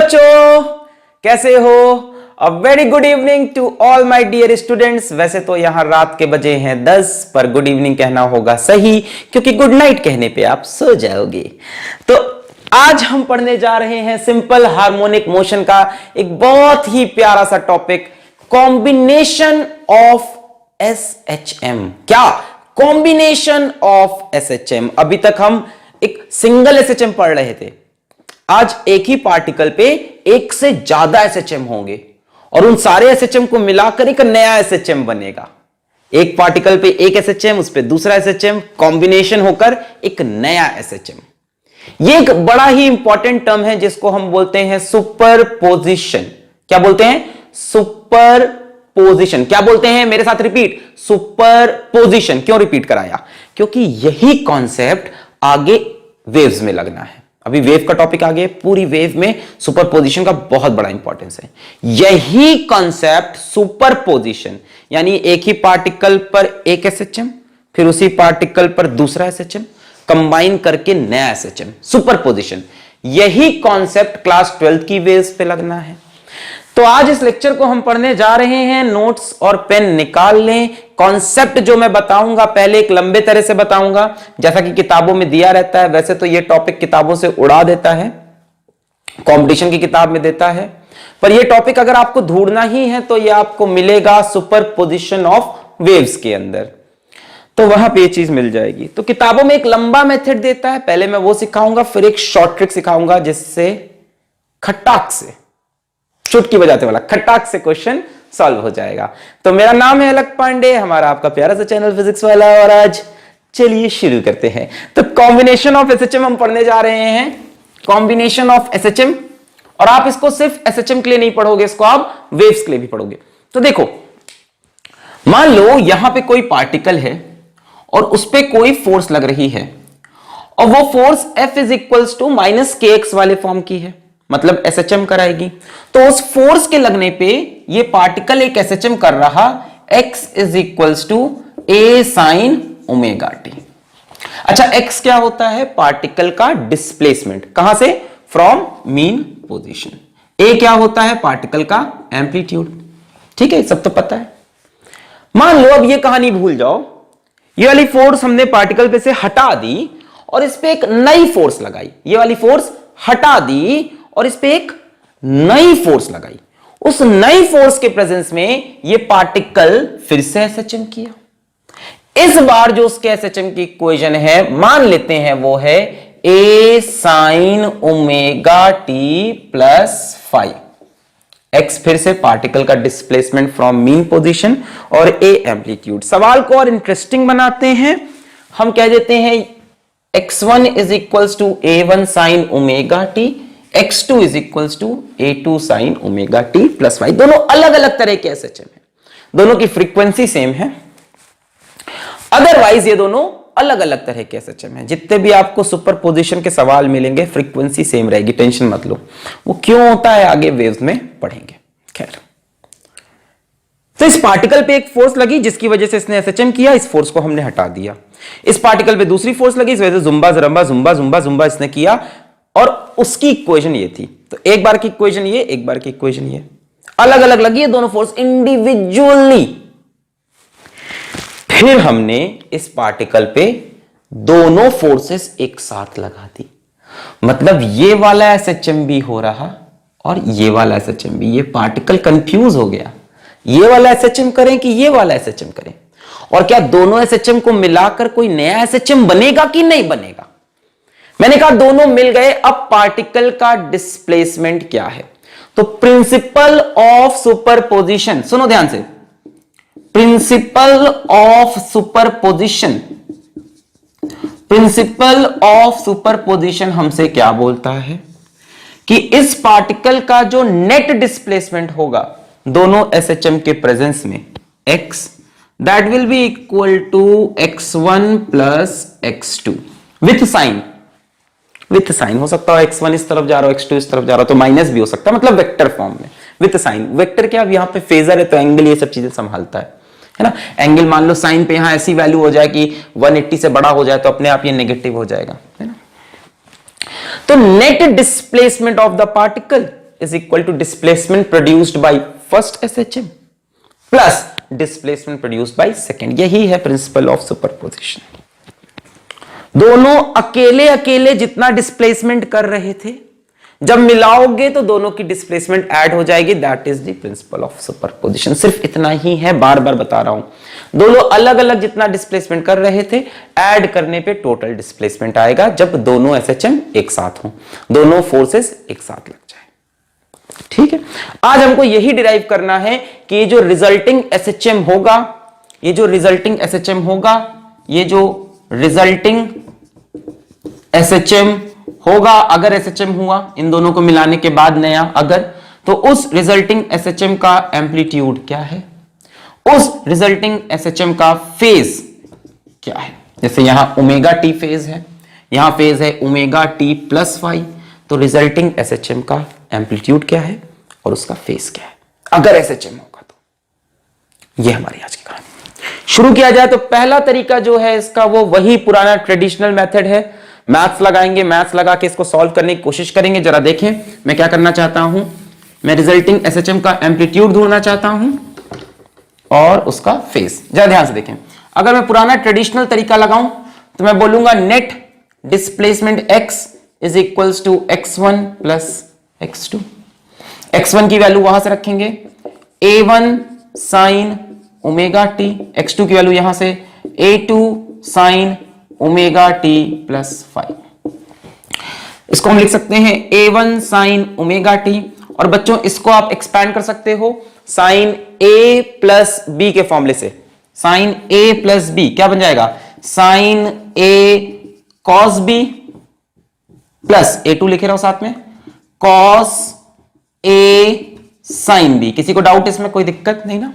बच्चों, कैसे हो? A very good evening to all my dear students. वैसे तो यहां रात के बजे हैं 10, पर गुड इवनिंग कहना होगा सही, क्योंकि गुड नाइट कहने पे आप सो जाओगे। तो आज हम पढ़ने जा रहे हैं सिंपल हार्मोनिक मोशन का एक बहुत ही प्यारा सा टॉपिक, कॉम्बिनेशन ऑफ एसएचएम। क्या? Combination of SHM. अभी तक हम एक सिंगल एसएचएम पढ़ रहे थे, आज एक ही पार्टिकल पे एक से ज्यादा एसएचएम होंगे और उन सारे एसएचएम को मिलाकर एक नया एसएचएम बनेगा। एक पार्टिकल पे एक एसएचएम, उस पे दूसरा एसएचएम, कॉम्बिनेशन होकर एक नया एसएचएम। ये एक बड़ा ही इंपॉर्टेंट टर्म है जिसको हम बोलते हैं सुपरपोजिशन। क्या बोलते हैं? सुपरपोजिशन। क्या बोलते हैं? मेरे साथ रिपीट, सुपरपोजिशन। क्यों रिपीट कराया? क्योंकि यही कॉन्सेप्ट आगे वेव्स में लगना है। अभी वेव का टॉपिक आ गया, पूरी वेव में सुपरपोजिशन का बहुत बड़ा इंपॉर्टेंस है। यही कॉन्सेप्ट सुपरपोजिशन, यानी एक ही पार्टिकल पर एक एसएचएम, फिर उसी पार्टिकल पर दूसरा एसएचएम, कंबाइन करके नया एसएचएम, सुपरपोजिशन। यही कॉन्सेप्ट क्लास 12 की वेव्स पे लगना है। तो आज इस लेक्चर को हम पढ़ने जा रहे हैं। नोट्स और पेन निकाल लें। कॉन्सेप्ट जो मैं बताऊंगा पहले एक लंबे तरह से बताऊंगा, जैसा कि किताबों में दिया रहता है। वैसे तो ये टॉपिक किताबों से उड़ा देता है, कंपटीशन की किताब में देता है, पर ये टॉपिक अगर आपको ढूंढना ही है तो ये आपको मिलेगा सुपरपोजिशन ऑफ वेव्स के अंदर, तो वहां पे ये चीज मिल जाएगी। तो किताबों में एक लंबा मेथड देता है, पहले मैं वो सिखाऊंगा, फिर एक शॉर्ट ट्रिक सिखाऊंगा जिससे खटाक से, चुटकी बजाते वाला खटाक से क्वेश्चन सॉल्व हो जाएगा। तो मेरा नाम है अलक पांडे, हमारा आपका प्यारा सा चैनल फिजिक्स वाला, और आज चलिए शुरू करते हैं। तो कॉम्बिनेशन ऑफ एसएचएम हम पढ़ने जा रहे हैं, कॉम्बिनेशन ऑफ एसएचएम। और आप इसको सिर्फ एसएचएम के लिए नहीं पढ़ोगे, इसको आप वेव्स के लिए भी पढ़ोगे। तो देखो, मान लो यहां पे कोई पार्टिकल है और उस पर कोई फोर्स लग रही है, और वो force F is equals to minus k x वाले फॉर्म की है, मतलब एसएचएम कराएगी। तो उस फोर्स के लगने पे ये पार्टिकल एक एसएचएम कर रहा, x is equals to a sine omega t. अच्छा, x क्या होता है? पार्टिकल का डिस्प्लेसमेंट। कहां से? From mean position. a क्या होता है? पार्टिकल का एम्पलीट्यूड। ठीक है, सब तो पता है। मान लो अब ये कहानी भूल जाओ, ये वाली फोर्स हमने पार्टिकल पे से हटा दी और इस पे एक नई फोर्स लगाई। ये वाली फोर्स हटा दी और इस पे एक नई फोर्स लगाई। उस नई फोर्स के प्रेजेंस में ये पार्टिकल फिर से एसएचएम किया। इस बार जो उसके एसएचएम की इक्वेशन है, मान लेते हैं वो है A sine omega t plus phi. X फिर से पार्टिकल का डिस्प्लेसमेंट फ्रॉम मीन पोजीशन और ए एम्पलीट्यूड। सवाल को और इंटरेस्टिंग बनाते हैं, हम कह देते हैं x1 is equals to a1 sine omega t, x2 is equals to a2 sine omega t plus five. दोनों अलग अलग तरह के एसएचएम है, दोनों की फ्रीक्वेंसी सेम है, अदरवाइज ये दोनों अलग अलग तरह के एसएचएम है। जितने भी आपको सुपरपोजिशन के सवाल मिलेंगे फ्रीक्वेंसी सेम रहेगी, टेंशन मत लो। वो क्यों होता है आगे वेव्स में पढ़ेंगे। खैर, तो इस पार्टिकल पे एक फोर्स लगी जिसकी वजह से इसने एसएचएम किया, इस फोर्स को हमने हटा दिया। इस पार्टिकल पे दूसरी फोर्स लगी, इस वजह से जुम्बा जरम्बा जुम्बा जुम्बा जुम्बा इसने किया, और उसकी इक्वेशन ये थी। तो एक बार की इक्वेशन ये, एक बार की इक्वेशन ये, अलग अलग लगी है दोनों फोर्स इंडिविजुअली। फिर हमने इस पार्टिकल पे दोनों फोर्सेस एक साथ लगा दी, मतलब ये वाला एसएचएम भी हो रहा और ये वाला एसएचएम भी। ये पार्टिकल कंफ्यूज हो गया, ये वाला एसएचएम करें कि ये वाला एसएचएम करें, और क्या दोनों एसएचएम को मिलाकर कोई नया एसएचएम बनेगा कि नहीं बनेगा। मैंने कहा दोनों मिल गए, अब पार्टिकल का डिस्प्लेसमेंट क्या है। तो प्रिंसिपल ऑफ सुपरपोजिशन, सुनो ध्यान से, principle of superposition, principle of superposition हमसे क्या बोलता है कि इस पार्टिकल का जो नेट डिस्प्लेसमेंट होगा दोनों एसएचएम के प्रेजेंस में, x, that will be equal to x1 plus x2 with sign। With sine हो सकता है, x1 इस तरफ जा रहा हो, x2 इस तरफ जा रहा हो, तो माइनस भी हो सकता है, मतलब वेक्टर फॉर्म में विथ साइन। वेक्टर क्या, अब यहां पे फेजर है तो एंगल ये सब चीजें संभालता है ना। एंगल मान लो साइन पे यहां ऐसी वैल्यू हो जाए कि 180 से बड़ा हो जाए तो अपने आप ये नेगेटिव हो जाएगा, है ना। तो net displacement of the particle is equal to displacement produced by first SHM plus displacement produced by second. यही है प्रिंसिपल ऑफ सुपरपोजिशन। दोनों अकेले अकेले जितना डिस्प्लेसमेंट कर रहे थे, जब मिलाओगे तो दोनों की डिस्प्लेसमेंट ऐड हो जाएगी। That is the principle of superposition. सिर्फ इतना ही है, बार बार बता रहा हूं। दोनों अलग अलग जितना डिस्प्लेसमेंट कर रहे थे, ऐड करने पे टोटल डिस्प्लेसमेंट आएगा जब दोनों एसएचएम एक साथ हो, दोनों फोर्सेस एक साथ लग जाए। ठीक है, आज हमको यही डिराइव करना है कि ये जो रिजल्टिंग एसएचएम होगा, ये जो रिजल्टिंग एसएचएम होगा, ये जो रिजल्टिंग एसएचएम होगा, अगर एसएचएम हुआ इन दोनों को मिलाने के बाद नया, अगर, तो उस रिजल्टिंग एसएचएम का एम्पलीट्यूड क्या है, उस रिजल्टिंग एसएचएम का फेज क्या है। जैसे यहां ओमेगा टी फेज है, यहां फेज है ओमेगा टी प्लस फाई, तो रिजल्टिंग एसएचएम का एम्पलीट्यूड क्या है और उसका फेज क्या है, अगर एसएचएम होगा तो। यह हमारी आज की कहानी। शुरू किया जाए तो पहला तरीका जो है इसका, वो वही पुराना ट्रेडिशनल मेथड है। मैथ्स लगाएंगे, मैथ्स लगा के इसको सॉल्व करने की कोशिश करेंगे। जरा देखें मैं क्या करना चाहता हूं, मैं रिजल्टिंग एसएचएम का एम्पलीट्यूड ढूंढना चाहता हूं और उसका फेज। जरा ध्यान से देखें, अगर मैं पुराना ट्रेडिशनल तरीका लगाऊं तो मैं बोलूंगा net displacement x is equals to x1 plus x2। x1 की वैल्यू वहां से रखेंगे a1 sine omega t, x2 की वैल्यू यहां से a2 sine omega t plus five. इसको हम लिख सकते हैं a1 साइन ओमेगा टी, और बच्चों इसको आप एक्सपैंड कर सकते हो साइन a प्लस बी के फॉर्मूले से। साइन a प्लस बी क्या बन जाएगा, sine a cos b plus a2 लिखे रहो साथ में, कॉस a साइन बी। किसी को डाउट इसमें, कोई दिक्कत नहीं ना।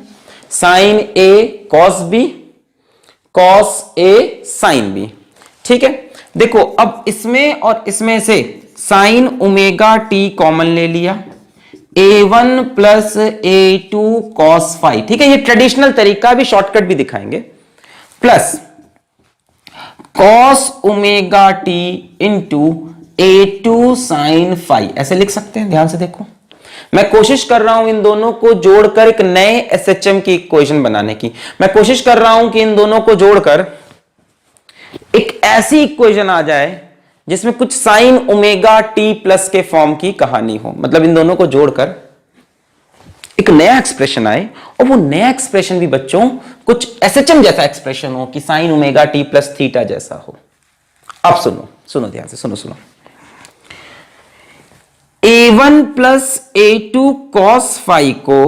Sine a cos b, cos a sine b. ठीक है, देखो अब इसमें और इसमें से साइन ओमेगा टी कॉमन ले लिया, a1 plus a2 cos five. ठीक है, ये ट्रेडिशनल तरीका, भी शॉर्टकट भी दिखाएंगे, plus cos omega t into a2 sine five. ऐसे लिख सकते हैं। ध्यान से देखो, मैं कोशिश कर रहा हूं इन दोनों को जोड़कर एक नए एसएचएम की इक्वेशन बनाने की। मैं कोशिश कर रहा हूं कि इन दोनों को जोड़कर एक ऐसी इक्वेशन आ जाए जिसमें कुछ साइन ओमेगा टी प्लस के फॉर्म की कहानी हो। मतलब इन दोनों को जोड़कर एक नया एक्सप्रेशन आए, और वो नया एक्सप्रेशन भी बच्चों कुछ एसएचएम जैसा एक्सप्रेशन हो, कि sign omega t plus theta जैसा हो। अब सुनो ध्यान से, सुनो। a1 plus a2 cos five को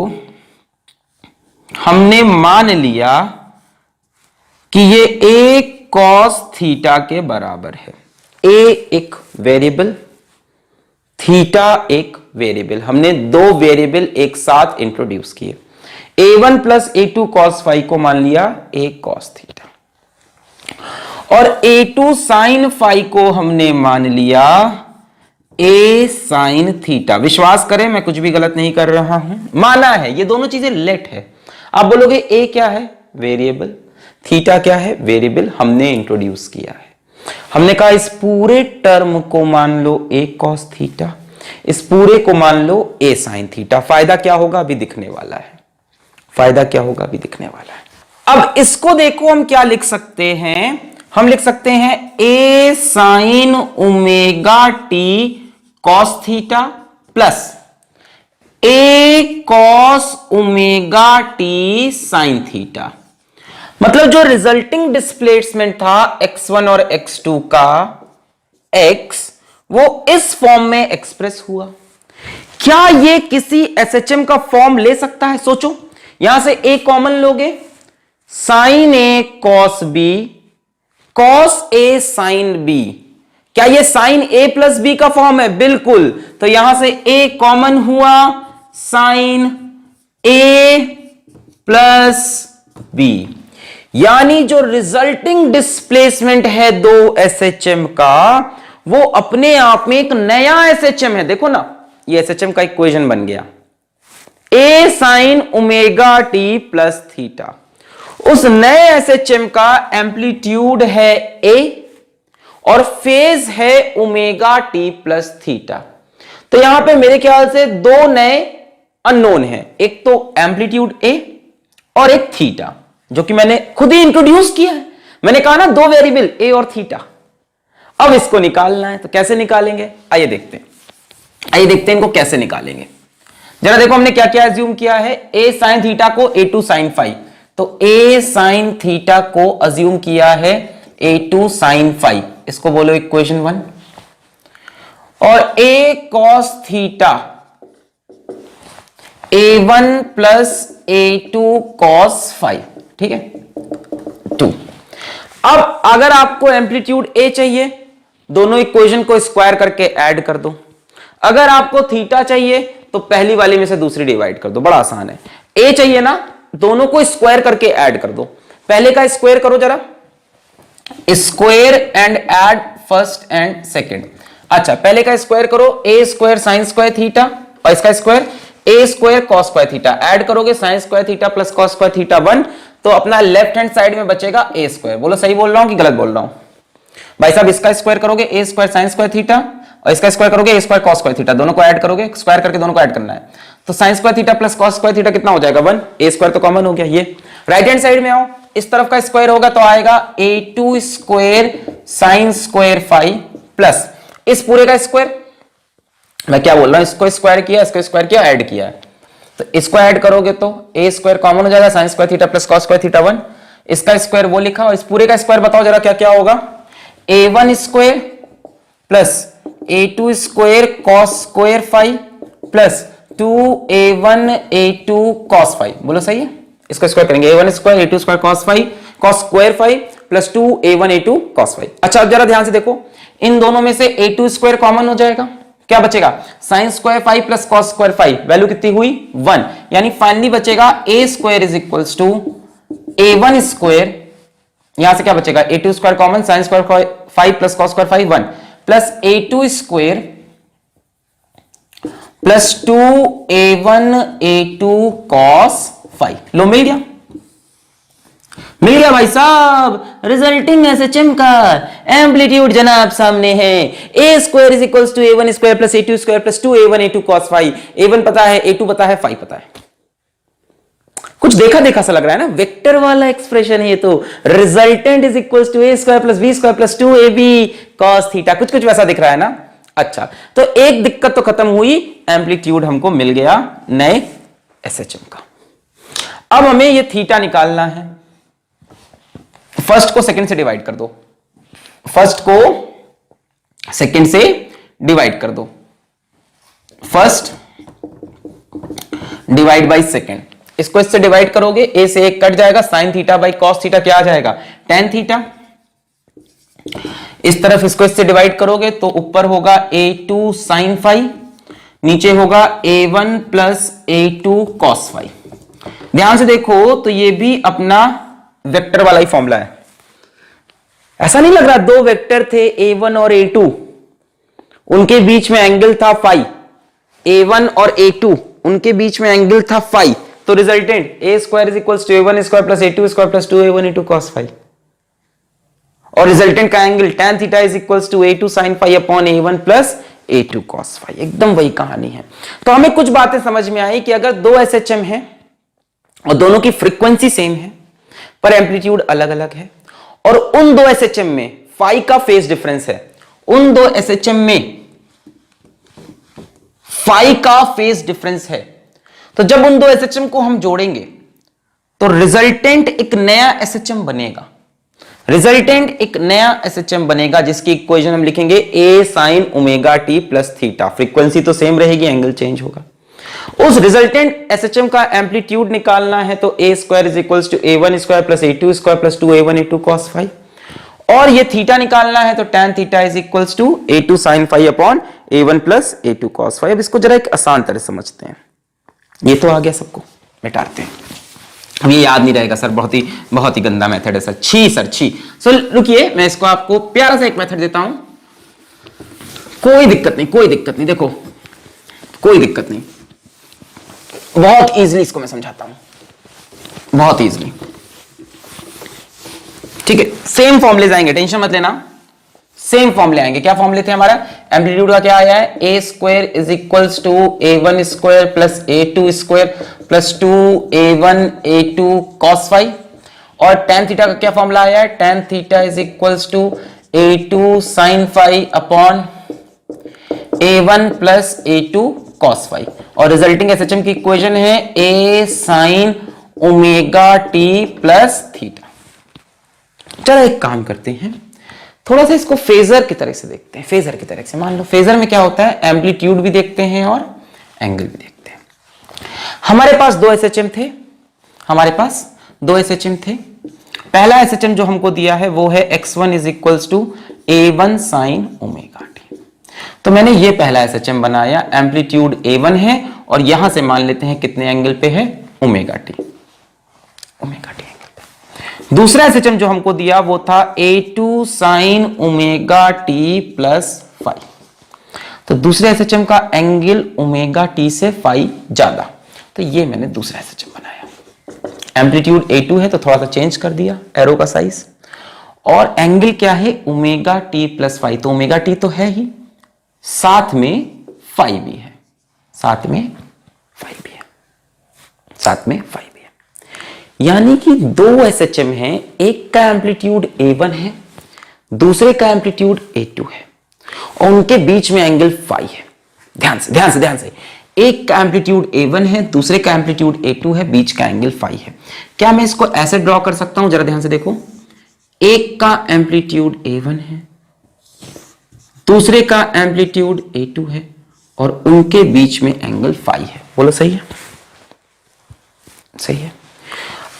हमने मान लिया कि ये a कॉस थीटा के बराबर है। a एक वेरिएबल, थीटा एक वेरिएबल, हमने दो वेरिएबल एक साथ इंट्रोड्यूस किए। a1 plus a2 cos five को मान लिया a कॉस थीटा, और a2 साइन फाइव को हमने मान लिया a साइन थीटा। विश्वास करें मैं कुछ भी गलत नहीं कर रहा हूं, माना है। ये दोनों चीजें लेट है। आप बोलोगे a क्या है, वेरिएबल, थीटा क्या है, वेरिएबल, हमने इंट्रोड्यूस किया है। हमने कहा इस पूरे टर्म को मान लो a cos थीटा, इस पूरे को मान लो a sin थीटा। फायदा क्या होगा अभी दिखने वाला है, फायदा क्या होगा अभी दिखने वाला है। अब इसको देखो, हम क्या लिख सकते हैं, हम लिख सकते हैं a sin omega T cos theta plus a cos omega T sine theta. मतलब जो रिजल्टिंग डिस्प्लेसमेंट था x1 और x2 का, x वो इस फॉर्म में एक्सप्रेस हुआ। क्या ये किसी एसएचएम का फॉर्म ले सकता है? सोचो, यहां से a कॉमन लोगे, sine a cos b, cos a sine b। क्या ये साइन a प्लस बी का फॉर्म है? बिल्कुल। तो यहां से a कॉमन हुआ, साइन a प्लस b, यानी जो रिजल्टिंग डिस्प्लेसमेंट है दो एसएचएम का, वो अपने आप में एक नया एसएचएम है। देखो ना, ये एसएचएम का इक्वेशन बन गया, a sine omega t plus theta. उस नए एसएचएम का एम्पलीट्यूड है a और फेज है ओमेगा टी प्लस थीटा। तो यहां पे मेरे ख्याल से दो नए अननोन हैं, एक तो एम्पलीट्यूड ए और एक थीटा, जो कि मैंने खुद ही इंट्रोड्यूस किया है। मैंने कहा ना दो वेरिएबल ए और थीटा। अब इसको निकालना है, तो कैसे निकालेंगे आइए देखते हैं इनको कैसे निकालेंगे। जरा देखो हमने क्या क्या एज्यूम किया है, ए साइन थीटा को A2 साइन फाई, तो ए साइन थीटा को अज्यूम किया है A2 साइन फाई, इसको बोलो इक्वेशन 1। और A cos theta A1 plus A2 cos phi, ठीक है 2। अब अगर आपको एम्पलीट्यूड ए चाहिए, दोनों इक्वेशन को स्क्वायर करके ऐड कर दो। अगर आपको थीटा चाहिए तो पहली वाली में से दूसरी डिवाइड कर दो, बड़ा आसान है। ए चाहिए ना, दोनों को स्क्वायर करके ऐड कर दो। पहले का स्क्वायर करो जरा, square and add first and second. अच्छा पहले का स्क्वायर करो, a square sine square theta और इसका square a square cos square theta, add करोगे sine square theta plus cos square theta 1, तो अपना लेफ्ट हैंड साइड में बचेगा ए स्क्वायर। बोलो सही बोल रहा हूं कि गलत बोल रहा हूं भाई साहब? इसका स्क्वायर करोगे ए स्क्वायर साइन स्क्वायर थीटा और इसका स्क्वायर करोगे ए स्क्वायर कॉस स्क्वायर थीटा, दोनों को ऐड करोगे, स्क्वायर करके दोनों को ऐड करना है। तो sign square theta plus cos square theta कितना हो जाएगा 1, ए स्क्वायर तो कॉमन हो गया। ये राइट हैंड साइड में आओ, इस तरफ का स्क्वायर होगा तो आएगा A2 square sine square phi plus इस पूरे का स्क्वायर, मैं क्या बोल रहा हूं, इसको स्क्वायर किया, इसको स्क्वायर किया, ऐड किया है, तो इसको ऐड करोगे तो ए स्क्वायर कॉमन हो जाएगा, sign square theta plus cos square theta 1, इसका स्क्वायर वो लिखा और इस पूरे का स्क्वायर बताओ जरा क्या क्या होगा, A1 square plus A2 square cos square phi plus 2A1 A2 cos phi. बोलो सही है? इसको स्क्वायर करेंगे, A1 square A2 square cos phi cos square phi plus 2A1 A2 cos phi. अच्छा अब जरा ध्यान से देखो, इन दोनों में से A2 स्क्वायर कॉमन हो जाएगा, क्या बचेगा sine square phi plus cos square phi, value कितनी हुई 1, यानी फाइनली बचेगा A square is equals to A1 square, यहां से क्या बचेगा A2 square common, sine square phi plus cos square phi 1 plus A2 square plus 2A1 A2 cos phi. लो मिल गया भाई साहब, रिजल्टिंग एसएचएम का एम्पलीट्यूड जनाब सामने है, a square is equals to A1 square plus A2 square plus 2A1 A2 cos phi. A1 पता है, A2 पता है, फाई पता है। कुछ देखा देखा सा लग रहा है ना, वेक्टर वाला एक्सप्रेशन है ये तो, resultant is equals to A square plus B square plus 2AB cos theta, कुछ कुछ वैसा दिख रहा है ना। अच्छा तो एक दिक्कत तो खत्म हुई, एम्पलीट्यूड हमको मिल गया नए एसएचएम का। अब हमें ये थीटा निकालना है, फर्स्ट को सेकंड से डिवाइड कर दो, फर्स्ट को सेकंड से डिवाइड कर दो, फर्स्ट डिवाइड बाई सेकंड, इसको इससे डिवाइड करोगे, ए से एक कट जाएगा, sine theta by cos theta क्या आ जाएगा टेन थीटा। इस तरफ इसको इससे डिवाइड करोगे तो ऊपर होगा A2 साइन फाई, नीचे होगा A1 plus A2 cos phi. ध्यान से देखो तो ये भी अपना वेक्टर वाला ही फॉर्मूला है, ऐसा नहीं लग रहा दो वेक्टर थे A1 और A2, उनके बीच में एंगल था फाई, A1 और A2 उनके बीच में एंगल था फाई, तो resultant A square is equals to A1 square plus A2 square plus 2A1 A2 cos phi, और रिजल्टेंट का angle tan theta is equals to A2 sin phi upon A1 plus A2 cos phi. एकदम वही कहानी है। तो हमें कुछ बातें समझ में आई कि अगर दो एसएचएम है और दोनों की फ्रीक्वेंसी सेम है पर एम्पलीट्यूड अलग अलग है, और उन दो एसएचएम में फाई का फेज डिफरेंस है, उन दो एसएचएम में फाई का फेज डिफरेंस है, तो जब उन दो एसएचएम को हम जोड़ेंगे तो रिजल्टेंट एक नया एसएचएम बनेगा, रिजल्टेंट एक नया एसएचएम बनेगा जिसकी इक्वेशन हम लिखेंगे A sin omega t plus theta. Frequency तो सेम रहेगी, एंगल चेंज होगा। उस रिजल्टेंट एसएचएम का एम्पलीट्यूड निकालना है तो A square is equals to A1 square plus A2 square plus 2A1 A2 cos phi, और ये थीटा निकालना है तो tan theta is equals to A2 sin phi upon A1 plus A2 cos phi. अब इसको जरा एक आसान तरह समझते हैं, ये तो आ गया सबको, मिटाते हैं। अब ये याद नहीं रहेगा सर, बहुत ही गंदा मेथड है सर, छी सर छी। सो रुकिए, मैं इसको आपको प्यारा सा एक मेथड देता हूं, कोई दिक्कत नहीं, कोई दिक्कत नहीं, देखो कोई दिक्कत नहीं, बहुत इजीली इसको मैं समझाता हूं, बहुत इजीली। ठीक है, सेम फॉर्मूले आएंगे, टेंशन मत लेना, सेम फॉर्मूले आएंगे। क्या फॉर्मूले थे हमारा, एम्पलीट्यूड का क्या आया है, a square is equals to A1 square plus A2 square plus 2A1 A2 cos phi, और tan थीटा का क्या फॉर्मूला आया है, tan theta is equals to A2 sin phi upon A1 plus A2 cos phi, और resulting SHM की equation है A sin omega t plus theta. चलो एक काम करते हैं, थोड़ा सा इसको फेजर की तरह से देखते हैं। फेजर की तरह से मान लो फेजर में क्या होता है, एम्पलीट्यूड भी देखते हैं और एंगल भी देखते हैं। हमारे पास दो एसएचएम थे, पहला एसएचएम जो हमको दिया है वो है x1 is equals to A1 sine omega t. तो मैंने ये पहला एसएचएम बनाया, एम्पलीट्यूड A1 है और यहां से मान लेते हैं कितने एंगल पे है, ओमेगा टी एंगल पे। दूसरा एसएचएम जो हमको दिया वो था A2 sine omega t plus phi. तो दूसरे एसएचएम का एंगल ओमेगा टी से फाई ज्यादा, तो ये मैंने दूसरा एसएचएम बनाया। एम्पलीट्यूड A2 है तो थोड़ा सा चेंज कर दिया एरो का साइज, और एंगल क्या है, ओमेगा टी प्लस फाई। तो ओमेगा टी तो है ही, साथ में फाई भी है, यानी कि दो एसएचएम हैं, एक का एम्पलीट्यूड A1 है, दूसरे का एम्पलीट्यूड A2 है, और उनके बीच में एंगल फाई है। ध्यान से एक का एम्पलीट्यूड A1 है, दूसरे का एम्पलीट्यूड A2 है, बीच का एंगल फाई है। क्या मैं इसको ऐसे ड्रॉ कर सकता हूं, जरा ध्यान से देखो, एक का एम्पलीट्यूड A1 है, दूसरे का एम्पलीट्यूड A2 है, और उनके बीच में एंगल फाई है। बोलो सही है? सही है।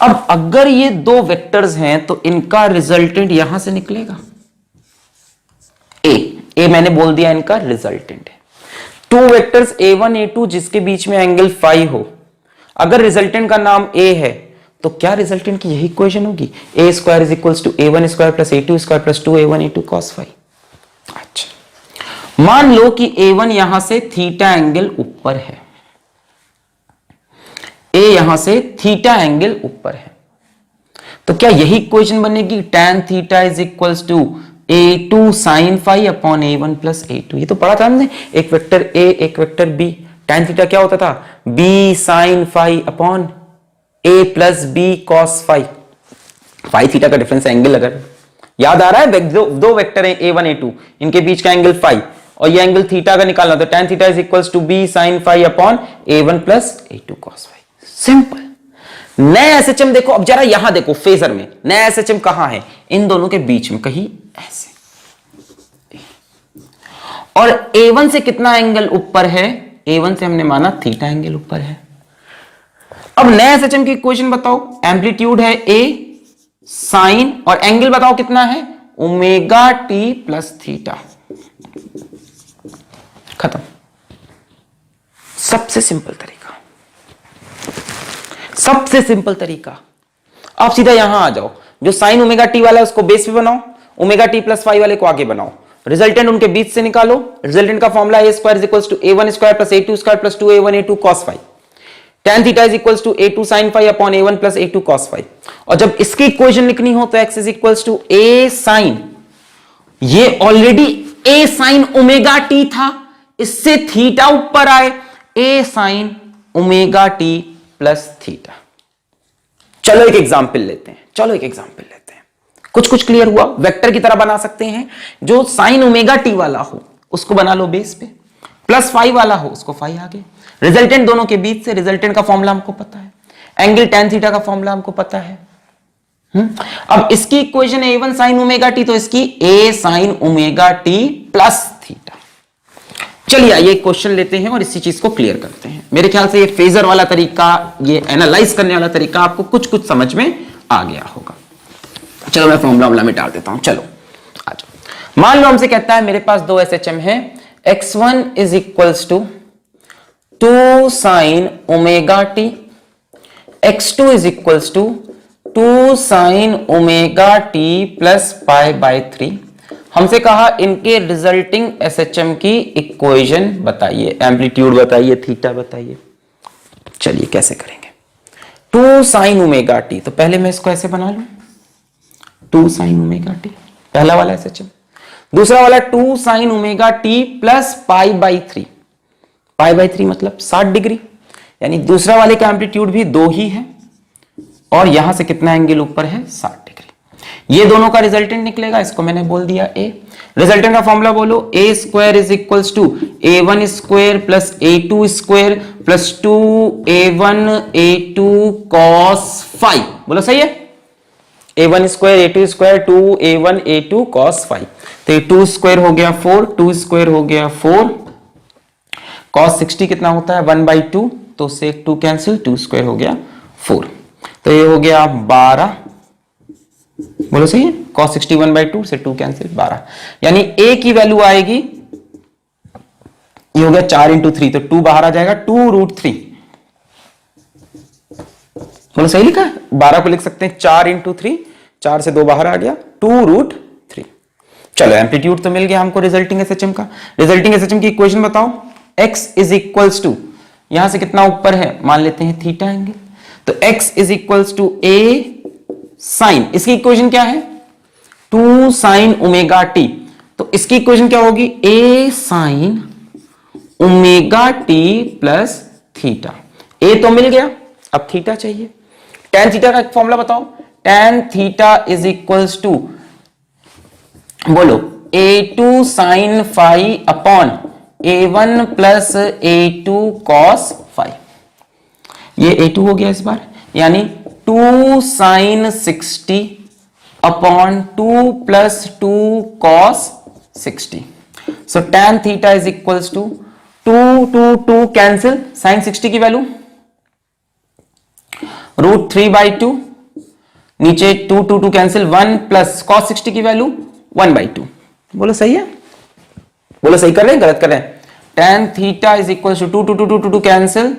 अब अगर ये दो वेक्टर्स हैं तो इनका रिजल्टेंट यहां से निकलेगा, ए मैंने बोल दिया इनका रिजल्टेंट है। टू वेक्टर्स A1 A2 जिसके बीच में एंगल फाई हो, अगर रिजल्टेंट का नाम A है तो क्या रिजल्टेंट की यही इक्वेशन होगी, A square is equals to A1 square plus A2 square plus 2A1 A2 cos phi. अच्छा, मान लो कि A1 यहां से थीटा एंगल ऊपर है, A यहां से थीटा एंगल ऊपर है, तो क्या यही इक्वेशन बनेगी, tan theta is equals to A2 sin phi upon A1 plus A2। ये तो पढ़ा था हमने, एक वेक्टर A एक वेक्टर B, tan थीटा क्या होता था, B sin phi upon A plus B cos phi. Phi theta का डिफरेंस एंगल, अगर याद आ रहा है, दो वेक्टर हैं A1 A2, इनके बीच का एंगल फाई, और ये एंगल थीटा का निकालना, तो tan theta is equals to B sin phi upon A1 plus A2 cos phi. Simple. नया एसएचएम देखो, अब जरा यहां देखो फेजर में, नया एसएचएम कहां है, इन दोनों के बीच में कहीं ऐसे, और A1 से कितना एंगल ऊपर है, A1 से हमने माना थीटा एंगल ऊपर है। अब नया एसएचएम की इक्वेशन बताओ, एम्पलीट्यूड है A साइन, और एंगल बताओ कितना है, ओमेगा टी प्लस थीटा। खत्म। सबसे सिंपल तरीका, आप सीधा यहां आ जाओ, जो साइन ओमेगा टी वाला है उसको बेस पे बनाओ, ओमेगा टी प्लस फाई वाले को आगे बनाओ, रिजल्टेंट उनके बीच से निकालो। रिजल्टेंट का formula A square is equals to A1 square plus A2 square plus 2A1 A2 cos phi. tan theta is equals to A2 sin phi upon A1 plus A2 cos phi. और जब इसकी equation लिखनी हो तो x is equals to A sin, ये already A sin omega t था, इससे theta ऊपर आए, A sin omega t plus theta. चलो एक एग्जांपल लेते हैं, कुछ क्लियर हुआ। वेक्टर की तरह बना सकते हैं, जो साइन ओमेगा टी वाला हो उसको बना लो बेस पे, प्लस फाई वाला हो उसको फाई आगे, रिजल्टेंट दोनों के बीच से, रिजल्टेंट का फॉर्मूला हमको पता है, एंगल tan थीटा का फॉर्मूला हमको पता है। अब इसकी इक्वेशन है A1 साइन ओमेगा टी, तो इसकी A sine omega t plus theta. चलिए ये क्वेश्चन लेते हैं और इसी चीज को क्लियर करते हैं। मेरे ख्याल से ये फेजर वाला तरीका, ये एनालाइज करने वाला तरीका आपको कुछ समझ में आ गया होगा। चलो मैं फॉर्मूला में डाल देता हूं, चलो आ जाओ। मान लो हमसे कहता है मेरे पास दो एसएचएम है, x1 is equals to 2 sine omega t, x2 is equals to 2 sine omega t plus pi by 3। हमसे कहा इनके रिजल्टिंग एसएचएम की इक्वेशन बताइए, एम्पलीट्यूड बताइए, थीटा बताइए। चलिए कैसे करेंगे, 2 साइन ओमेगा टी, तो पहले मैं इसको ऐसे बना लूं, 2 साइन ओमेगा टी, पहला वाला एसएचएम। दूसरा वाला 2 sine omega t plus pi by 3, pi by 3 मतलब 60 डिग्री, यानी दूसरा वाले का एम्पलीट्यूड भी 2 ही है और यहां से कितना एंगल ऊपर है 60 डिग्री। ये दोनों का रिजल्टेंट निकलेगा, इसको मैंने बोल दिया ए। रिजल्टेंट का फॉर्मूला बोलो, a square is equals to a1 square plus a2 square plus 2a1 a2 cos phi. बोलो सही है, a1 square a2 square 2a1 a2 cos five. तो 2 स्क्वायर हो गया 4, 2 स्क्वायर हो गया 4, cos 60 कितना होता है 1/2, तो से 2 कैंसिल, 2 स्क्वायर हो गया 4, तो ये हो गया 12। बोलो सही है, cos 60 1/2 से 2 कैंसिल 12, यानी a की वैल्यू आएगी, ये हो गया 4 × 3, तो 2 बाहर आ जाएगा 2√3। बोलो सही लिखा है, 12 को लिख सकते हैं 4 × 3, 4 से 2 बाहर आ गया 2√3। चलो एम्पलीट्यूड तो मिल गया हमको रिजल्टिंग एसएचएम का। रिजल्टिंग एसएचएम की इक्वेशन बताओ, x इज इक्वल्स टू, यहां से कितना ऊपर है मान लेते हैं थीटा एंगल, तो x is equals to a sine, इसकी इक्वेशन क्या है 2 साइन ओमेगा टी, तो इसकी इक्वेशन क्या होगी a sine omega t plus theta. a तो मिल गया, अब थीटा चाहिए। tan थीटा का एक फॉर्मूला बताओ, tan theta is equals to, बोलो a2 sine five upon a1 plus a2 cos five. ये a2 हो गया इस बार, यानी 2 sine 60 upon 2 plus 2 cos 60। So tan theta is equals to 2 cancel, sine 60 की वैल्यू √3/2, नीचे 2 कैंसिल, 1 प्लस cos 60 की वैल्यू 1/2। बोलो सही है, बोलो सही कर रहे हैं गलत कर रहे हैं। tan theta is equal to 2 cancel,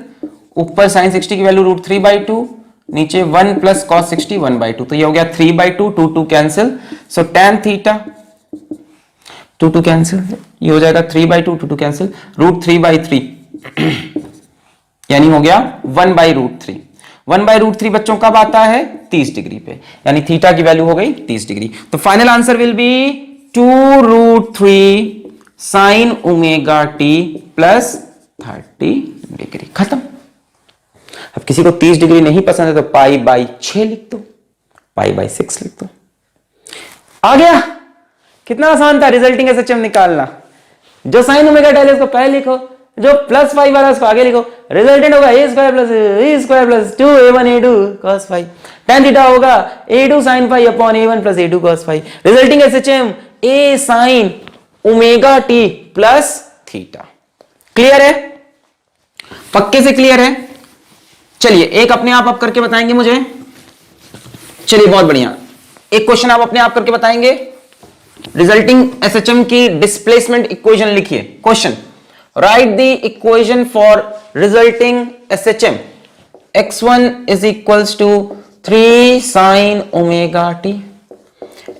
ऊपर sin 60 की वैल्यू √3/2, नीचे 1 प्लस cos 60 1/2, तो ये हो गया 3/2, 2 कैंसिल, सो tan थीटा 2 कैंसिल, ये हो जाएगा 3/2, 2 कैंसिल, √3/3 यानी हो गया 1/√3। 1/√3 बच्चों कब आता है 30 डिग्री पे, यानी थीटा की वैल्यू हो गई 30 डिग्री। तो final answer will be 2√3 sign omega t plus 30 degree. खत्म। अब किसी को 30 डिग्री नहीं पसंद है तो π/6 लिख दो, π/6 लिख दो। आ गया, कितना आसान था रिजल्टिंग एसएचएम निकालना। जो साइन ओमेगा टी है उसको पहले लिखो, जो प्लस 5 वाला उसको आगे लिखो। रिजल्टेंट होगा a square plus e square plus 2a1 a2 cos 5। tan theta होगा a2 sin 5 upon a1 plus a2 cos 5। Resulting SHM a sine omega t plus theta. Clear है, पक्के से क्लियर है। चलिए एक अपने आप करके बताएंगे मुझे। चलिए बहुत बढ़िया, एक क्वेश्चन आप अपने आप करके बताएंगे। रिजल्टिंग एसएचएम की डिस्प्लेसमेंट इक्वेशन लिखिए। Question, write the equation for resulting SHM. x1 is equals to 3 sine omega t,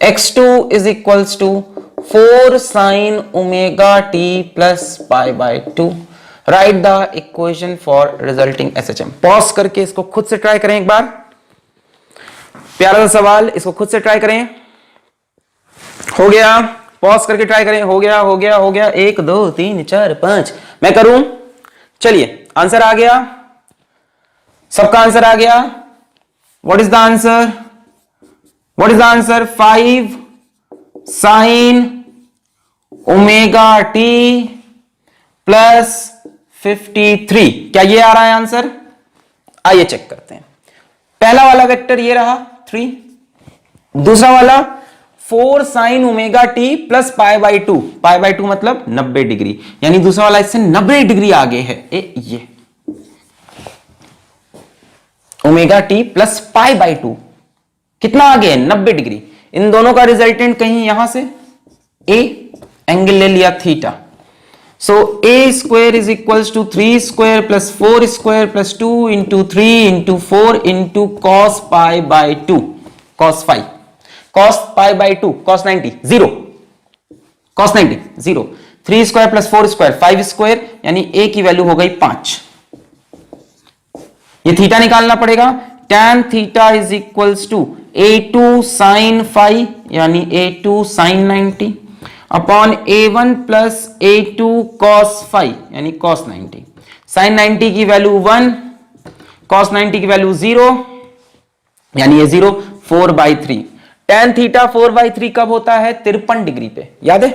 x2 is equals to 4 sine omega t plus π/2। Write the equation for resulting SHM. Pause करके इसको खुद से try करें एक बार, प्यारा सा सवाल, इसको खुद से ट्राई करें। हो गया, पॉज करके ट्राई करें। हो गया हो गया हो गया, 1 2 3 4 5, मैं करूं। चलिए आंसर आ गया, सबका आंसर आ गया। What is the answer, what is the answer 5 sign omega t plus 53। क्या ये आ रहा है आंसर? आइए चेक करते हैं। पहला वाला वेक्टर ये रहा 3, दूसरा वाला 4 साइन ओमेगा टी प्लस π/2, π/2 मतलब 90 डिग्री, यानी दूसरा वाला इससे 90 डिग्री आगे है। ये ओमेगा टी प्लस π/2 कितना आगे है 90 डिग्री। इन दोनों का रिजल्टेंट कहीं यहां से ए एंगल ले लिया थीटा, so a square is equals to 3 square plus 4 square plus 2 into 3 into 4 into cos π/2 cos 5 cos π/2 cos 90 0 cos 90 0, 3 square plus 4 square 5 square, यानी a की वैल्यू हो गई 5। ये थीटा निकालना पड़ेगा। tan theta is equals to a2 sin 5 यानी a2 sin 90 upon A1 plus A2 cos five यानी cos 90, sin 90 की वैल्यू 1, cos 90 की वैल्यू 0 यानी ये 0, 4/3। tan थीटा 4/3 कब होता है? 53 डिग्री पे, याद है?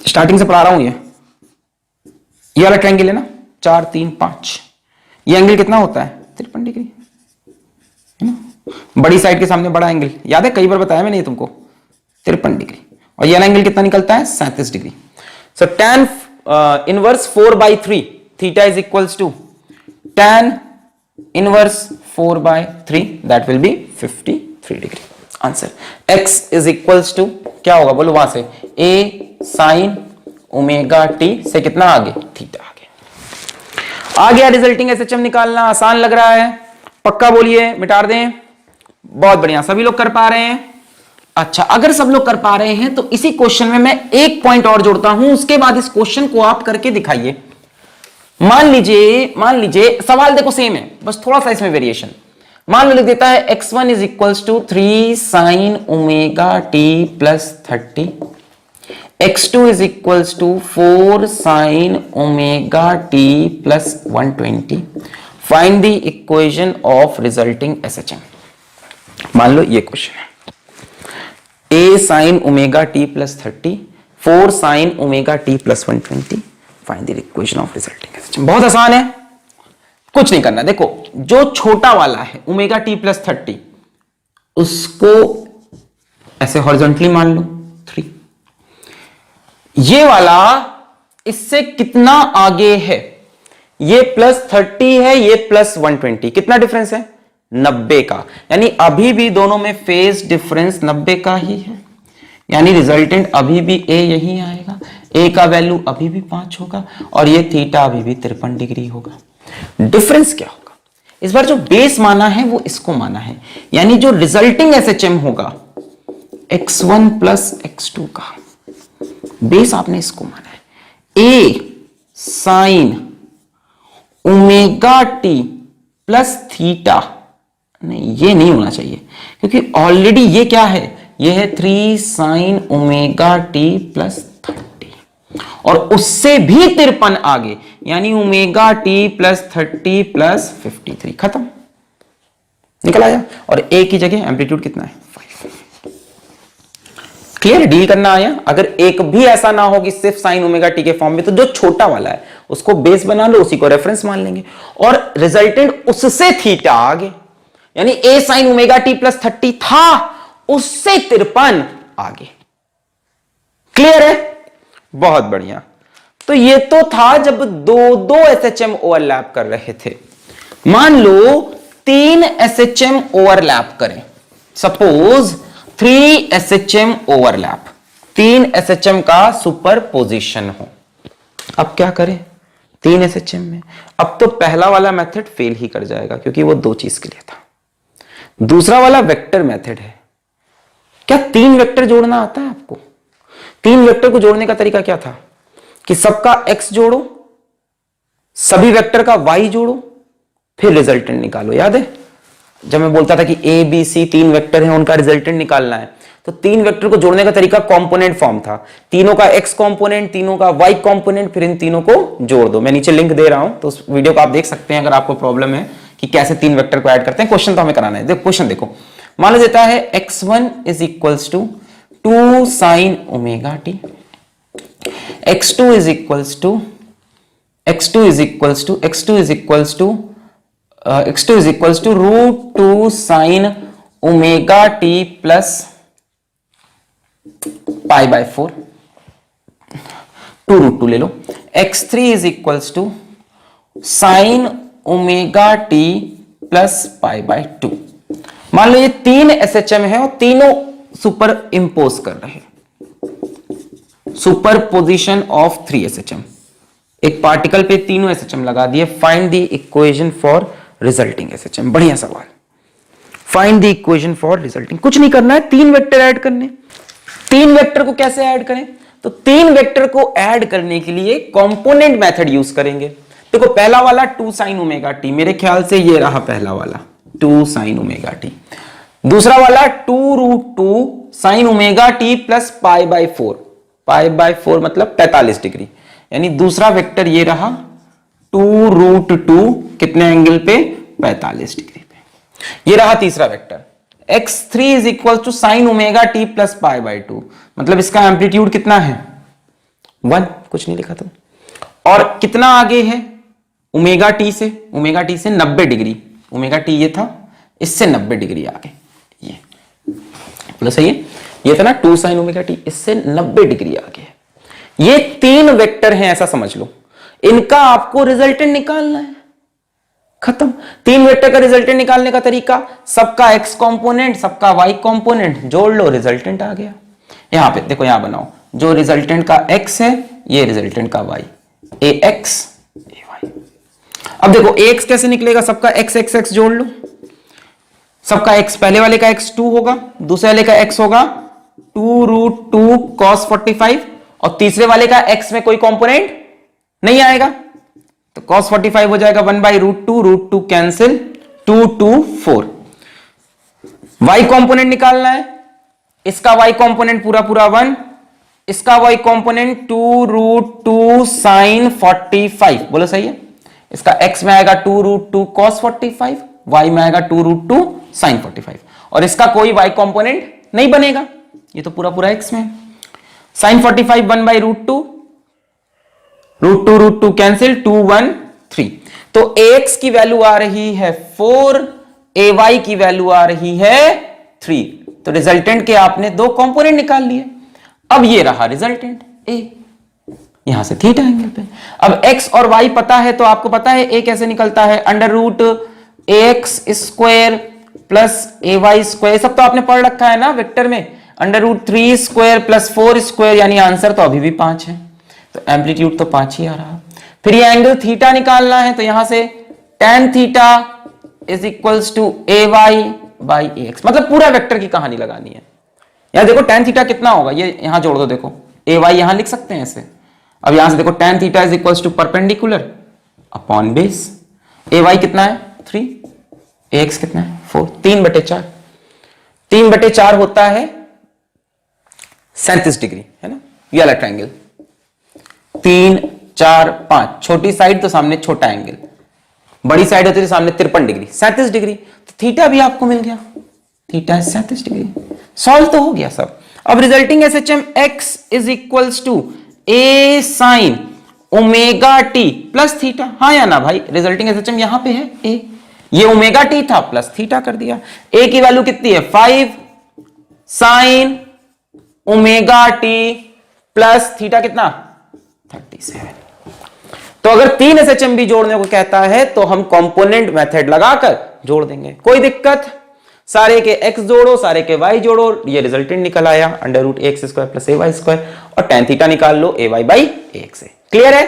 स्टार्टिंग से पढ़ा रहा हूं ये वाला ट्रायंगल है ना, 4 3 5, ये एंगल कितना होता है? 53 डिग्री, है ना? बड़ी साइड के सामने बड़ा एंगल, याद है? कई बार बताया मैंने ये तुमको, 53 डिग्री। और ये एंगल कितना निकलता है? 37 degree. So tan inverse 4/3 theta is equals to tan inverse 4/3, that will be 53 degree. Answer x is equals to क्या होगा? बोलो वहां से, a sin ओमेगा t से कितना आगे? थीटा आगे। आ गया रिजल्टिंग एसएचएम निकालना। आसान लग रहा है? पक्का बोलिए, मिटा दें? बहुत बढ़िया, सभी लोग कर पा रहे हैं? अच्छा, अगर सब लोग कर पा रहे हैं तो इसी क्वेश्चन में मैं एक पॉइंट और जोड़ता हूं, उसके बाद इस क्वेश्चन को आप करके दिखाइए। मान लीजिए सवाल देखो सेम है, बस थोड़ा सा इसमें वेरिएशन। मान लो लिख देता है x1 is equals to 3 sin omega t plus 30, x2 is equals to 4 sin omega t plus 120, find the equation of resulting SHM. मान लो ये क्वेश्चन है, a sin omega t plus 30, 4 sin omega t plus 120, find the equation of resulting SHM. बहुत आसान है, कुछ नहीं करना। देखो जो छोटा वाला है ओमेगा टी प्लस 30, उसको ऐसे हॉरिजॉन्टली मान लो 3। ये वाला इससे कितना आगे है? ये प्लस 30 है, ये प्लस 120, कितना डिफरेंस है? 90 का। यानी अभी भी दोनों में फेज डिफरेंस 90 का ही है, यानी रिजल्टेंट अभी भी a यही आएगा, a का वैल्यू अभी भी 5 होगा और ये थीटा अभी भी 53 डिग्री होगा। डिफरेंस क्या होगा? इस बार जो बेस माना है वो इसको माना है, यानी जो रिजल्टिंग एसएचएम होगा x1 प्लस x2 का, बेस आपने इसको माना है। a sine omega t plus theta, नहीं ये नहीं होना चाहिए, क्योंकि ऑलरेडी ये क्या है? ये है 3 sin ओमेगा टी प्लस 30 और उससे भी 53 आगे, यानी ओमेगा टी प्लस 30 प्लस 53, खत्म, निकल आया। और ए की जगह एम्पलीट्यूड कितना है? 5। क्लियर? डील करना आया? अगर एक भी ऐसा ना हो कि सिर्फ साइन ओमेगा टी के फॉर्म में, तो जो छोटा वाला है उसको बेस बना लो, उसी को रेफरेंस मान लेंगे और रिजल्टेंट उससे थीटा आगे, यानी ए साइन ओमेगा टी प्लस 30 था, उससे 53 आगे। क्लियर है? बहुत बढ़िया। तो ये तो था जब दो एसएचएम ओवरलैप कर रहे थे। मान लो 3 एसएचएम ओवरलैप करें, सपोज 3 एसएचएम ओवरलैप, 3 एसएचएम का सुपरपोजिशन हो। अब क्या करें 3 एसएचएम में? अब तो पहला वाला मेथड फेल ही कर जाएगा, क्योंकि वो 2 चीज के लिए था। दूसरा वाला वेक्टर मेथड है। क्या 3 वेक्टर जोड़ना आता है आपको? 3 वेक्टर को जोड़ने का तरीका क्या था कि सबका x जोड़ो, सभी वेक्टर का y जोड़ो, फिर रिजल्टेंट निकालो। याद है जब मैं बोलता था कि a b c 3 वेक्टर हैं, उनका रिजल्टेंट निकालना है, तो 3 वेक्टर को जोड़ने का तरीका कंपोनेंट फॉर्म था। तीनों का x कंपोनेंट, तीनों का y कंपोनेंट, फिर इन तीनों को जोड़ दो। मैं नीचे लिंक दे रहा हूं, तो उस वीडियो को आप देख सकते हैं अगर आपको प्रॉब्लम है कि कैसे 3 वेक्टर को ऐड करते हैं। क्वेश्चन तो हमें कराना है। देखो क्वेश्चन देखो, मान लो देता है x1 is equals to 2 sine omega t, x2 is equals to √2 sine omega t plus π/4, 2√2 ले लो। x3 is equals to sine omega t plus π/2। मान लो ये 3 एसएचएम है और तीनों सुपर इंपोज कर रहे हैं, सुपर पोजिशन ऑफ 3 एसएचएम। एक पार्टिकल पे तीनों एसएचएम लगा दिए। Find the equation for resulting SHM. बढ़िया सवाल। Find the equation for resulting. कुछ नहीं करना है, 3 वेक्टर ऐड करने। 3 वेक्टर को कैसे ऐड करें? तो 3 वेक्टर को ऐड करने के लिए कंपोनेंट मेथड यूज करेंगे। देखो पहला वाला 2 साइन ओमेगा टी, मेरे ख्याल से ये रहा पहला वाला 2 साइन ओमेगा टी। दूसरा वाला 2√2 sign omega t plus pi by 4, pi by 4 मतलब 45 डिग्री, यानी दूसरा वेक्टर ये रहा 2√2 कितने एंगल पे 45 डिग्री पे। ये रहा तीसरा vector x3 is equal to sine omega t plus pi by 2, मतलब इसका एम्पलीट्यूड कितना है 1, कुछ नहीं लिखा था। और कितना आगे है ओमेगा टी से 90 डिग्री, ओमेगा टी ये था, इससे 90 डिग्री आगे, ये बोलो सही है, ये था ना 2 साइन ओमेगा टी, इससे 90 डिग्री आगे है। ये 3 वेक्टर हैं ऐसा समझ लो, इनका आपको रिजल्टेंट निकालना है, खत्म। 3 वेक्टर का रिजल्टेंट निकालने का तरीका, सबका x कंपोनेंट सबका y कंपोनेंट जोड़ लो, रिजल्टेंट आ गया। यहां पे देखो, यहां बनाओ, जो रिजल्टेंट का x है ये रिजल्टेंट का y, ax ay। अब देखो ax कैसे निकलेगा, सबका x x x जोड़ लो, सबका x, पहले वाले का x 2 होगा, दूसरे वाले का x होगा 2√2 cos 45, और तीसरे वाले का x में कोई कंपोनेंट नहीं आएगा तो cos 45 हो जाएगा 1/√2, √2 कैंसिल, 2 2 4। y कंपोनेंट निकालना है, इसका y कंपोनेंट पूरा पूरा 1, इसका y कंपोनेंट 2√2 sin 45, बोलो सही है। इसका x में आएगा 2√2 cos 45, y में आएगा 2√2 sin 45, और इसका कोई y कंपोनेंट नहीं बनेगा, ये तो पूरा पूरा x में है। sin 45 1/√2, √2 कैंसिल, 2 1 3, तो ax की वैल्यू आ रही है 4, ay की वैल्यू आ रही है 3, तो रिजल्टेंट के आपने 2 कंपोनेंट निकाल लिए। अब ये रहा रिजल्टेंट a, यहां से थीटा एंगल पे। अब x और y पता है, तो आपको पता है a कैसे निकलता है, √ax square plus ay square, सब तो आपने पढ़ रखा है ना वेक्टर में, √3 स्क्वायर प्लस 4 स्क्वायर, यानी आंसर तो अभी भी 5 है, तो एम्पलीट्यूड तो 5 ही आ रहा। फिर ये एंगल थीटा निकालना है, तो यहां से tan theta is equals to ay by ax, मतलब पूरा वेक्टर की कहानी लगानी है। यहां देखो tan थीटा कितना होगा, ये यहां जोड़ दो, देखो ay यहां लिख सकते हैं ऐसे। अब यहां से देखो tan theta is equals to perpendicular upon base, ay कितना है 3, ax कितना है 4, 3/4, 3/4 होता है 37 डिग्री, है ना, ये वाला ट्रायंगल 3 4 5, छोटी साइड तो सामने छोटा एंगल, बड़ी साइड होती है सामने 53 डिग्री, 37 डिग्री, तो थीटा भी आपको मिल गया, थीटा 37 डिग्री, सॉल्व तो हो गया सब। अब resulting SHM x is equals to a sine omega t plus theta, हाँ या ना भाई, रिजल्टिंग एसएचएम यहां पे है a, ये ओमेगा टी था प्लस थीटा कर दिया। a की वैल्यू कितनी है 5 sign omega t plus theta कितना 37। तो अगर 3 एसएचएम भी जोड़ने को कहता है तो हम कंपोनेंट मेथड लगाकर जोड़ देंगे, कोई दिक्कत। सारे के x जोड़ो, सारे के y जोड़ो, ये रिजल्टेंट निकल आया √ax square plus ay square, और tan थीटा निकाल लो ay बाई ax से। क्लियर है।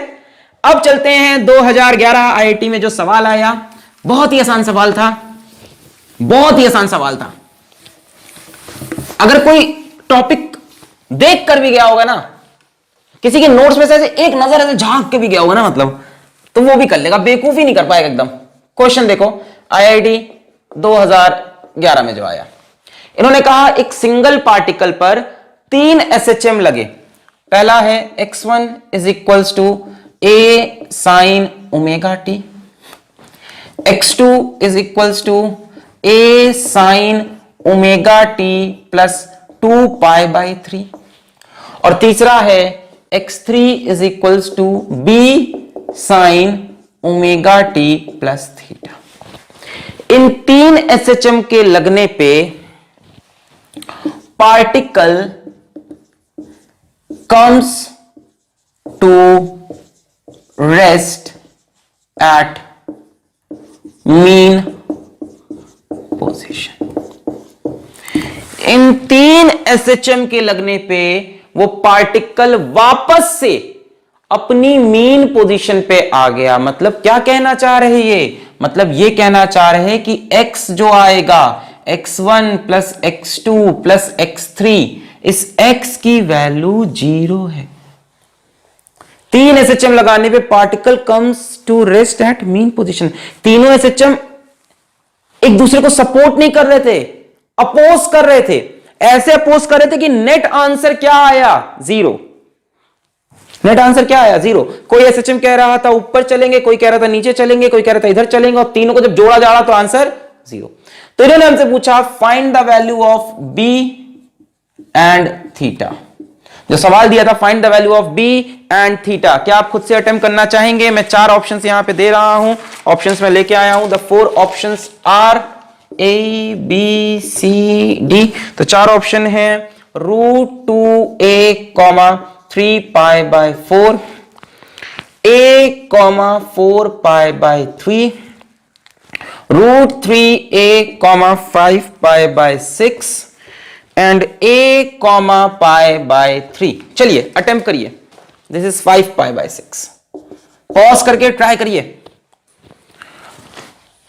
अब चलते हैं 2011 आईआईटी में जो सवाल आया, बहुत ही आसान सवाल था, बहुत ही आसान सवाल था। अगर कोई टॉपिक देख कर भी गया होगा ना, किसी के नोट्स में से ऐसे एक नजर ऐसे झांक के भी गया होगा ना, मतलब तो वो भी कर लेगा, बेवकूफी नहीं कर पाएगा एकदम। क्वेश्चन देखो, आईआईटी 2011 में जो आया, इन्होंने कहा एक सिंगल पार्टिकल पर 3 एसएचएम लगे। पहला है x1 is equals to a sine omega t, x2 is equals to a sine omega t plus 2 pi by 3, और तीसरा है x3 is equals to b sine omega t plus theta. इन 3 SHM के लगने पे particle comes to rest at mean position. इन 3 SHM के लगने पे वो पार्टिकल वापस से अपनी मीन पोजीशन पे आ गया। मतलब क्या कहना चाह रहे ये, मतलब ये कहना चाह रहे हैं कि x जो आएगा x1 plus x2 plus x3, इस x की वैल्यू 0 है। 3 एसएचएम लगाने पे particle comes to rest at mean position. तीनों एसएचएम एक दूसरे को सपोर्ट नहीं कर रहे थे, अपोज कर रहे थे, ऐसे अपोज कर रहे थे कि नेट आंसर क्या आया, 0। नेट आंसर क्या आया, 0। कोई एसएचएम कह रहा था ऊपर चलेंगे, कोई कह रहा था नीचे चलेंगे, कोई कह रहा था इधर चलेंगे, और तीनों को जब जोड़ा जा रहा तो आंसर 0। तो इन्होंने हमसे पूछा find the value of b and theta. जो सवाल दिया था find the value of b and theta, क्या आप खुद से अटेम्प्ट करना चाहेंगे? मैं 4 ऑप्शंस यहां पे दे रहा हूं, ऑप्शंस में लेके आया हूं। The 4 options are A B C D. तो 4 ऑप्शन है √2a, 3 pi by 4, a, 4 pi by 3, √3a, 5 pi by 6 and a, pi by 3। चलिए अटेम्प्ट करिए। This is 5 pi by 6। Pause करके ट्राई करिए।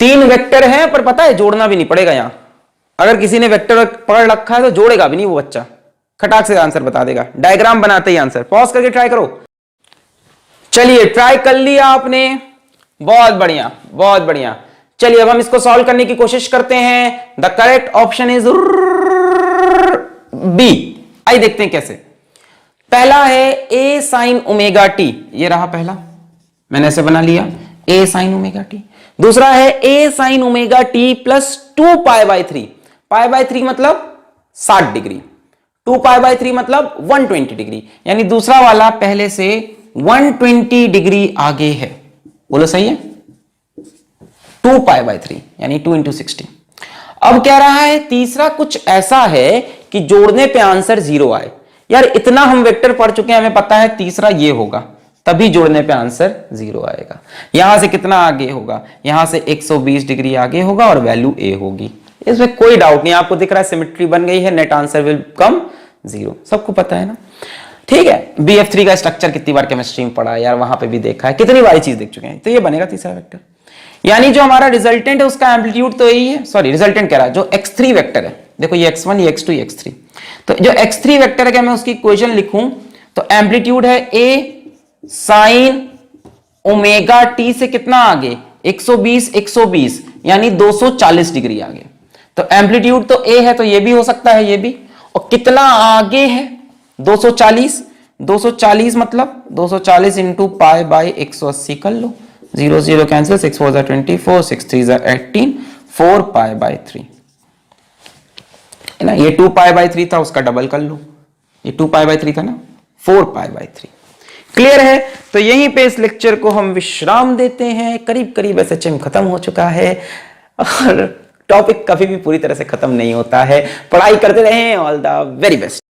3 वेक्टर है, पर पता है जोड़ना भी नहीं पड़ेगा यहां। अगर किसी ने वेक्टर पढ़ रखा है तो जोड़ेगा भी नहीं वो बच्चा, खटाक से आंसर बता देगा, डायग्राम बनाते ही आंसर। पॉज करके ट्राई करो। चलिए ट्राई कर लिया आपने, बहुत बढ़िया बहुत बढ़िया। चलिए अब हम इसको सॉल्व करने की कोशिश करते हैं। The correct option is B. आइए देखते हैं कैसे। पहला है a sin ओमेगा टी, ये रहा पहला, मैंने ऐसे बना लिया a sin ओमेगा टी। दूसरा है a sin omega t plus 2 pi by 3। Pi by 3 मतलब 60 डिग्री, 2 पाई बाय 3 मतलब 120 डिग्री, यानी दूसरा वाला पहले से 120 डिग्री आगे है। बोलो सही है? 2 पाई बाय 3 यानी 2 × 60। अब कह रहा है तीसरा कुछ ऐसा है कि जोड़ने पे आंसर 0 आए। यार इतना हम वेक्टर पढ़ चुके हैं, हमें पता है तीसरा ये होगा, तभी जोड़ने पे आंसर 0 आएगा। यहां से कितना आगे होगा? यहां से 120 डिग्री आगे होगा और वैल्यू a होगी, इसमें कोई डाउट नहीं। आपको दिख रहा है सिमेट्री बन गई है, नेट आंसर विल कम 0, सबको पता है ना। ठीक है, BF3 का स्ट्रक्चर कितनी बार केमिस्ट्री में पढ़ा है यार, वहां पे भी देखा है, कितनी बारी चीज देख चुके हैं। तो ये बनेगा तीसरा वेक्टर, यानी जो हमारा रिजल्टेंट है उसका एम्पलीट्यूड तो यही है, सॉरी रिजल्टेंट कह रहा है, जो x3 वेक्टर है, देखो ये x1 ये x2 ये x3, तो जो x3 वेक्टर है, क्या मैं उसकी इक्वेशन लिखूं तो एम्पलीट्यूड है a sin ओमेगा t से कितना आगे, 120 120 यानी 240 डिग्री आगे। तो एम्पलीट्यूड तो a है, तो ये भी हो सकता है, ये भी। और कितना आगे है? 240, 240 मतलब 240 इंटू पाई बाई 180 कर लो, 0 0 कैंसिल, 6 4 24, 6 3 18, 4 पाई बाई 3 है ना। ये 2 पाई बाई 3 था, उसका डबल कर लो, ये 2 पाई बाई 3 था ना, 4 पाई बाई 3। क्लियर है? तो यहीं पे इस लेक्चर को हम विश्राम देते हैं। करीब करीब एसएचएम खत्म हो चुका है और टॉपिक कभी भी पूरी तरह से खत्म नहीं होता है। पढ़ाई करते रहें। All the very best.